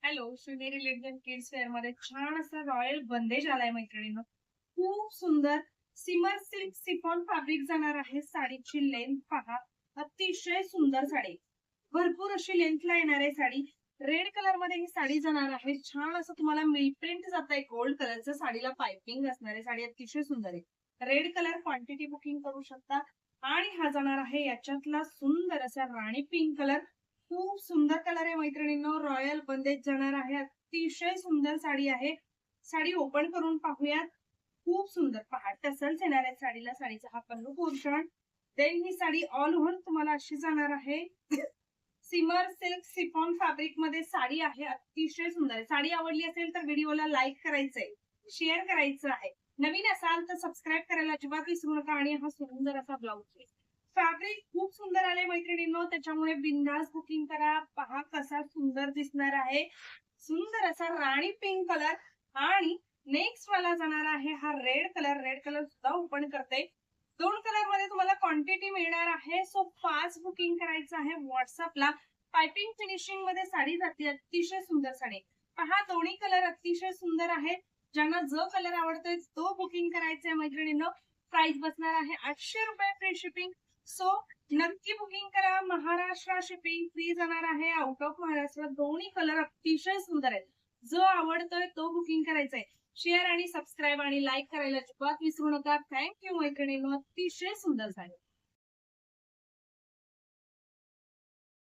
Hello, Shivneri ladies kids wear मध्ये छान असं रॉयल बंदेज आलाय मैत्रिणींनो. खूप सुंदर सिमर सिल्क सिफॉन फॅब्रिक जाणार आहे. साडीची लेंथ पहा, अतिशय सुंदर साडी, भरपूर अशी लेंथला येणार आहे साडी. रेड कलर मध्ये ही साडी जाणार आहे. छान असं तुम्हाला मिल प्रिंट जात आहे गोल्ड कलरचं. साडीला पाइपिंग असणार आहे. साडी अतिशय सुंदर आहे. रेड कलर क्वांटिटी बुकिंग करू शकता. आणि हा जाणार आहे याच्यातला सुंदर असा राणी पिंक कलर. खूप सुंदर कलर आहे मैत्रिणींनो. रॉयल बंदेज जाणार आहे. अतिशय सुंदर साडी आहे. साडी ओपन करून पाहूयात. खूप सुंदर पहा, टसल्स येणार आहेत साडीला. साडीचा हा पल्लू पोर्शन. देन ही साडी ऑल ओव्हर तुम्हाला अशी जाणार आहे. सिमर सिल्क सिफॉन फॅब्रिक मध्ये साडी आहे. अतिशय सुंदर आहे. साडी आवडली असेल तर व्हिडिओला लाईक करायचंय, शेअर करायचं आहे. नवीन असाल तर सबस्क्राईब करायला अजिबात विसरू नका. आणि हा सुंदर असा ब्लाउज आहे. फॅब्रिक खूप सुंदर आले मैत्रिणींनो, त्याच्यामुळे बिंदास बुकिंग करा. पहा कसा सुंदर दिसणार आहे. सुंदर असा राणी पिंक कलर. आणि नेक्स्ट वाला जाणार आहे हा रेड कलर. रेड कलर सुद्धा ओपन करते. दोन कलर मध्ये तुम्हाला क्वांटिटी मिळणार आहे. सो फास्ट बुकिंग करायचं आहे व्हॉट्सअपला. पाइपिंग फिनिशिंग मध्ये साडी जाते. अतिशय सुंदर साडी. पहा, दोन्ही कलर अतिशय सुंदर आहेत. ज्यांना जो कलर आवडतोय तो बुकिंग करायचा आहे मैत्रिणींनो. प्राइस बसणार आहे 800 रुपये फ्री शिपिंग. सो नक्की बुकिंग करा. महाराष्ट्र शिपिंग फ्री जाणार आहे. Out of Maharashtra. दोन्ही कलर अतिशय सुंदर आहेत. जो आवडतोय तो बुकिंग करायचा आहे. शेअर आणि सबस्क्राईब आणि लाईक करायला अजिबात विसरू नका. थँक्यू मैत्रिणींनो. अतिशय सुंदर साडी.